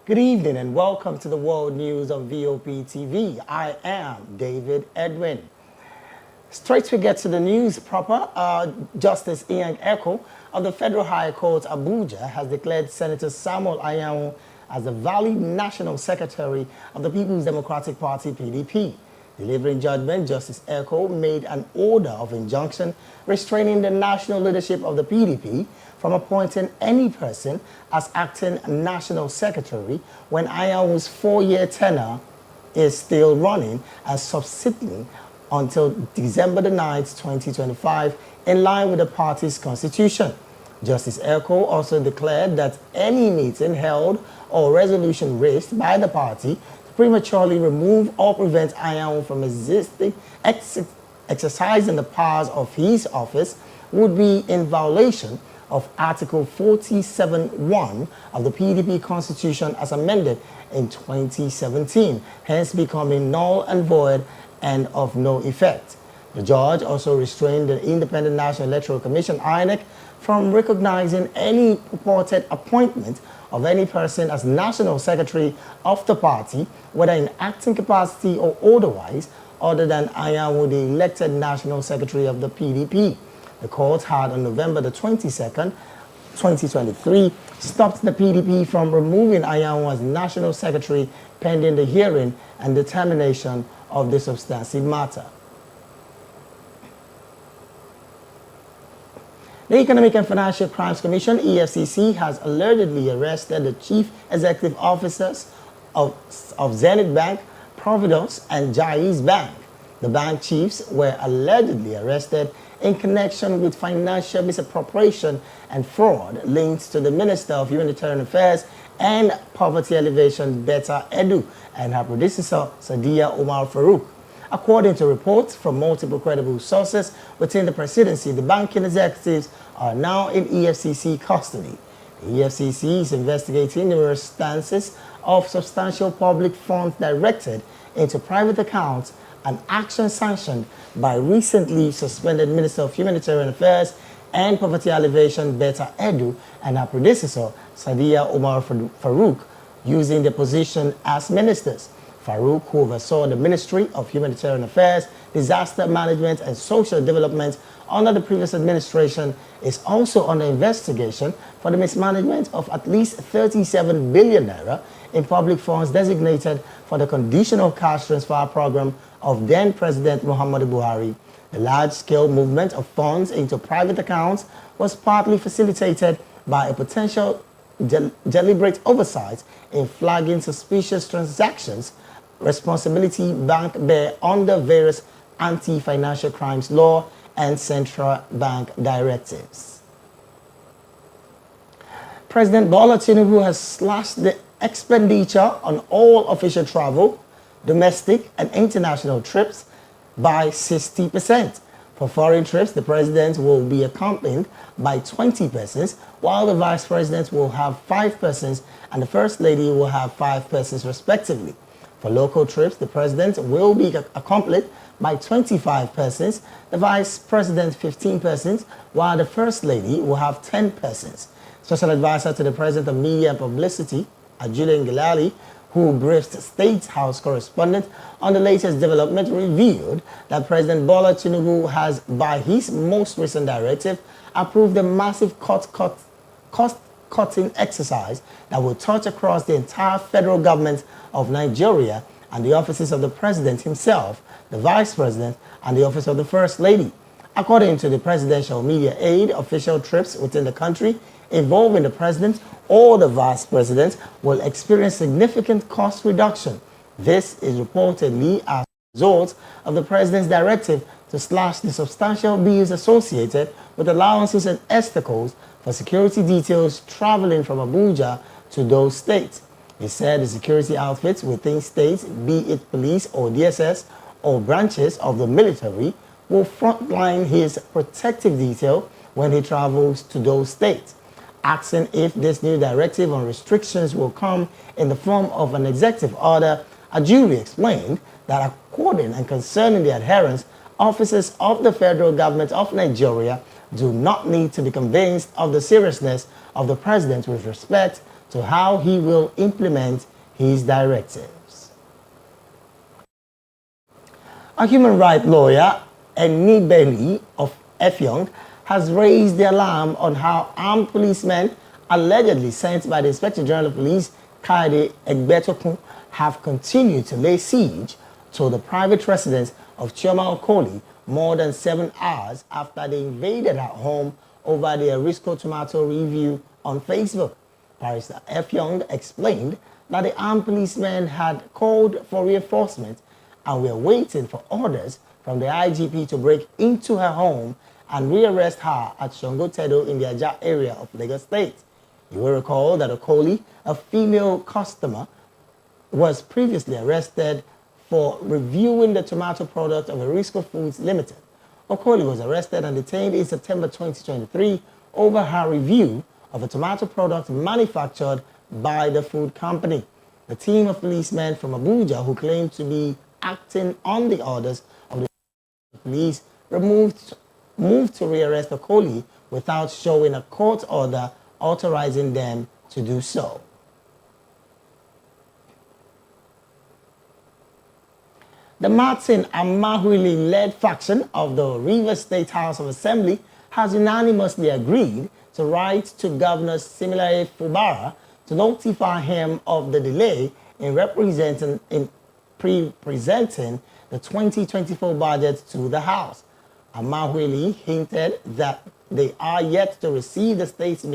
Good evening and welcome to the World News on VOP TV. I am David Edwin. Straight we get to the news proper. Justice Ian Eko of the Federal High Court Abuja has declared Senator Samuel Anyanwu as the valid National Secretary of the People's Democratic Party (PDP). Delivering judgment, Justice Eko made an order of injunction restraining the national leadership of the PDP from appointing any person as acting National Secretary when Anyanwu's 4-year tenure is still running and subsisting until December the 9th, 2025, in line with the party's constitution. Justice Eko also declared that any meeting held or resolution raised by the party to prematurely remove or prevent Anyanwu from exercising the powers of his office would be in violation of Article 47(1) of the PDP Constitution as amended in 2017, hence becoming null and void and of no effect. The judge also restrained the Independent National Electoral Commission (INEC) from recognizing any purported appointment of any person as National Secretary of the party, whether in acting capacity or otherwise, other than Anyanwu, the elected National Secretary of the PDP. The court had on November the 22nd, 2023, stopped the PDP from removing Anyanwu as National Secretary pending the hearing and determination of the substantive matter. The Economic and Financial Crimes Commission, EFCC, has allegedly arrested the chief executive officers of Zenith Bank, Providence, and Jaiz Bank. The bank chiefs were allegedly arrested in connection with financial misappropriation and fraud linked to the Minister of Humanitarian Affairs and Poverty Alleviation, Betta Edu, and her predecessor, Sadiya Umar Farouk. According to reports from multiple credible sources within the presidency, the banking executives are now in EFCC custody. The EFCC is investigating numerous stances of substantial public funds directed into private accounts, an action sanctioned by recently suspended Minister of Humanitarian Affairs and Poverty Alleviation, Betta Edu, and her predecessor, Sadiya Umar Farouk, using their position as ministers. Farouk, who oversaw the Ministry of Humanitarian Affairs, Disaster Management and Social Development under the previous administration, is also under investigation for the mismanagement of at least 37 billion naira in public funds designated for the conditional cash transfer program of then-President Muhammadu Buhari. The large-scale movement of funds into private accounts was partly facilitated by a potential deliberate oversight in flagging suspicious transactions, responsibility bank bear under various anti-financial crimes law and central bank directives. President Bola Tinubu has slashed the expenditure on all official travel, domestic and international trips by 60%. For foreign trips, the president will be accompanied by 20 persons, while the vice president will have 5 persons and the first lady will have 5 persons respectively. For local trips, the president will be accompanied by 25 persons, the vice president 15 persons, while the first lady will have 10 persons. Special advisor to the president of media and publicity, Julian Gilali, who briefed State House correspondent on the latest development, revealed that President Bola Tinubu has, by his most recent directive, approved a massive cost-cutting exercise that will touch across the entire federal government of Nigeria and the offices of the president himself, the vice president, and the office of the first lady. According to the presidential media aid, official trips within the country involving the president or the vice president will experience significant cost reduction. This is reportedly as a result of the president's directive to slash the substantial bills associated with allowances and esticles for security details traveling from Abuja to those states. He said the security outfits within states, be it police or DSS or branches of the military, will frontline his protective detail when he travels to those states. Asking if this new directive on restrictions will come in the form of an executive order, Ajuri explained that according and concerning the adherence, officers of the federal government of Nigeria do not need to be convinced of the seriousness of the president with respect to how he will implement his directives. A human rights lawyer, Enibeli of Effiong, has raised the alarm on how armed policemen allegedly sent by the Inspector General of Police, Kaide Egbetokun, have continued to lay siege to the private residence of Chioma Okoli more than 7 hours after they invaded her home over the Risco Tomato review on Facebook. Barrister Effiong explained that the armed policemen had called for reinforcement and were waiting for orders from the IGP to break into her home and rearrest her at Shongotedo in the Ajah area of Lagos State. You will recall that Okoli, a female customer, was previously arrested for reviewing the tomato product of Erisco Foods Limited. Okoli was arrested and detained in September 2023 over her review of a tomato product manufactured by the food company. The team of policemen from Abuja who claimed to be acting on the orders of the police moved to rearrest Okoli without showing a court order authorizing them to do so. The Martin Amaewhule-Led faction of the Rivers State House of Assembly has unanimously agreed to write to Governor Similaye Fubara to notify him of the delay in presenting the 2024 budget to the House. Amaewhule hinted that they are yet to receive the state's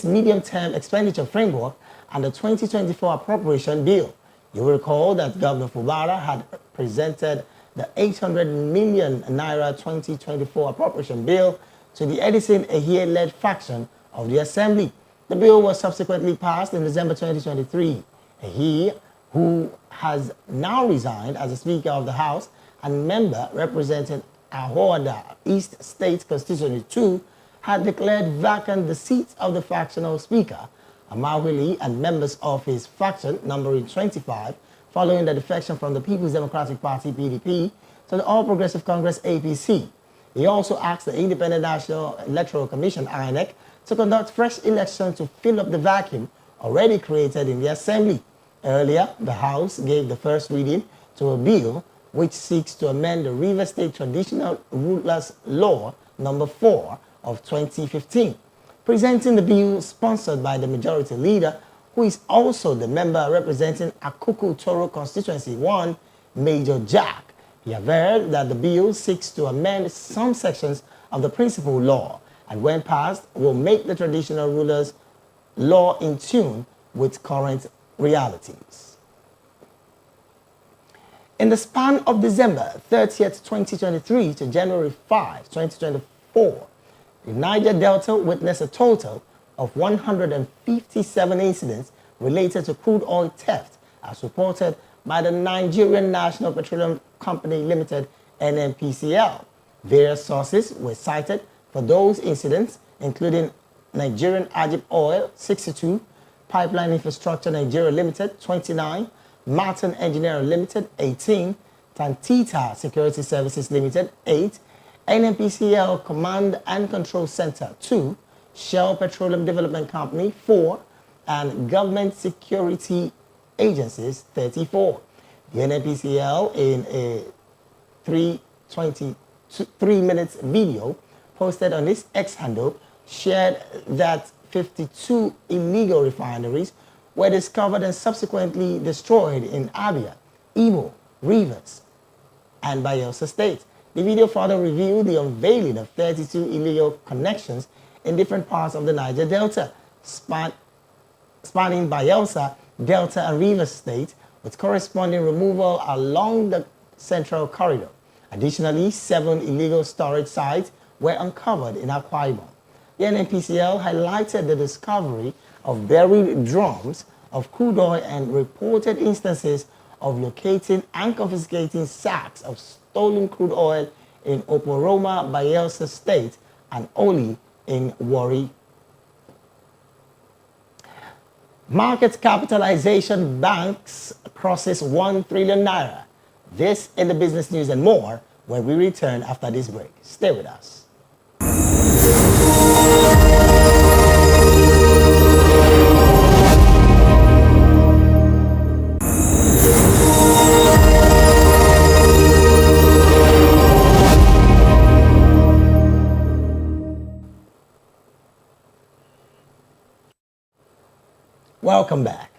medium-term expenditure framework and the 2024 appropriation bill. You will recall that Governor Fubara had presented the 800 million naira 2024 appropriation bill to the Edison Ehie-led faction of the Assembly. The bill was subsequently passed in December 2023. Ehie, who has now resigned as the Speaker of the House and member representing Ahoada East State Constituency 2, had declared vacant the seat of the factional Speaker. Amaewhule and members of his faction, numbering 25, following the defection from the People's Democratic Party (PDP) to the All Progressive Congress (APC. He also asked the Independent National Electoral Commission (INEC) to conduct fresh elections to fill up the vacuum already created in the Assembly. Earlier, the House gave the first reading to a bill which seeks to amend the Rivers State Traditional Rulers Law No. 4 of 2015. Presenting the bill sponsored by the Majority Leader, who is also the member representing Akuku Toro Constituency 1, Major Jack. He averred that the bill seeks to amend some sections of the principal law and when passed will make the Traditional Rulers Law in tune with current realities. In the span of December 30th, 2023 to January 5, 2024, the Niger Delta witnessed a total of 157 incidents related to crude oil theft, as reported by the Nigerian National Petroleum Company Limited, NNPCL. Various sources were cited for those incidents, including Nigerian Ajib Oil, 62, Pipeline Infrastructure Nigeria Limited, 29, Martin Engineering Limited, 18, Tantita Security Services Limited, 8, NNPCL Command and Control Center, 2, Shell Petroleum Development Company, 4, and Government Security Agencies, 34. The NNPCL, in a 3 minutes video posted on its X handle, shared that 52 illegal refineries were discovered and subsequently destroyed in Abia, Imo, Rivers, and Bayelsa State. The video further revealed the unveiling of 32 illegal connections in different parts of the Niger Delta, spanning Bayelsa, Delta, and Rivers State, with corresponding removal along the Central Corridor. Additionally, 7 illegal storage sites were uncovered in Akwa Ibom. The NNPCL highlighted the discovery of buried drums of crude oil and reported instances of locating and confiscating sacks of stolen crude oil in Oporoma, Bayelsa State, and Oli in Warri. Market capitalization banks crosses 1 trillion naira. This in the business news and more when we return after this break. Stay with us. Welcome back.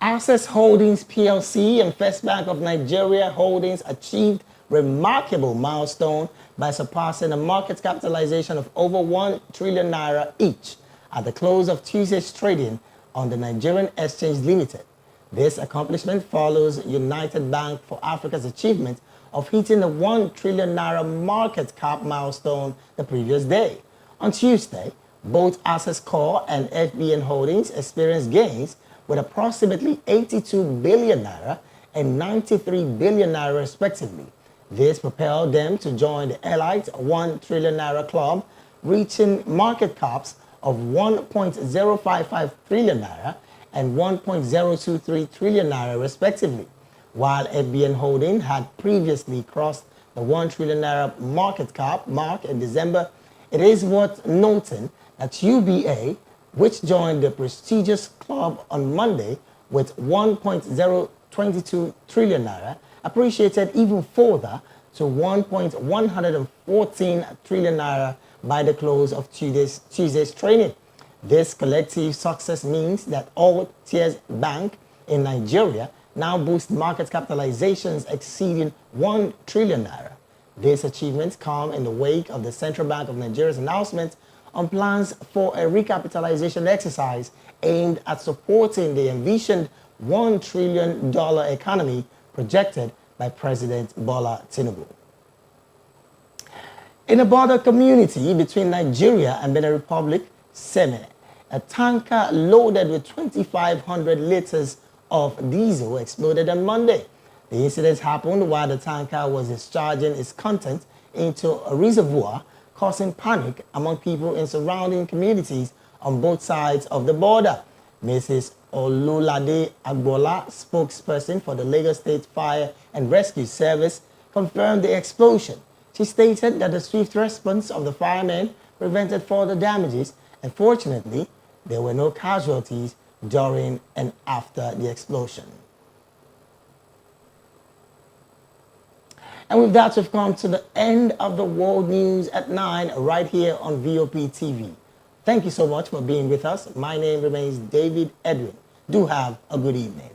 Access Holdings PLC and First Bank of Nigeria Holdings achieved remarkable milestone by surpassing a market capitalization of over 1 trillion naira each at the close of Tuesday's trading on the Nigerian Exchange Limited. This accomplishment follows United Bank for Africa's achievement of hitting the 1 trillion naira market cap milestone the previous day. On Tuesday, both Access Core and FBN Holdings experienced gains with approximately 82 billion naira and 93 billion naira respectively. This propelled them to join the elite 1 trillion naira club, reaching market caps of 1.055 trillion naira and 1.023 trillion naira respectively. While FBN Holding had previously crossed the 1 trillion naira market cap mark in December, it is worth noting that UBA, which joined the prestigious club on Monday with 1.022 trillion naira, appreciated even further to 1.114 trillion naira by the close of Tuesday's trading. This collective success means that all tiers bank in Nigeria now boast market capitalizations exceeding 1 trillion naira. This achievement comes in the wake of the Central Bank of Nigeria's announcement on plans for a recapitalization exercise aimed at supporting the envisioned $1 trillion economy projected by President Bola Tinubu. In a border community between Nigeria and Benin Republic, Seme, a tanker loaded with 2,500 liters of diesel exploded on Monday. The incident happened while the tanker was discharging its content into a reservoir, causing panic among people in surrounding communities on both sides of the border. Mrs. Olulade Agbola, spokesperson for the Lagos State Fire and Rescue Service, confirmed the explosion. She stated that the swift response of the firemen prevented further damages, and fortunately, there were no casualties during and after the explosion. And with that, we've come to the end of the World News at 9 right here on VOP TV. Thank you so much for being with us. My name remains David Edwin. Do have a good evening.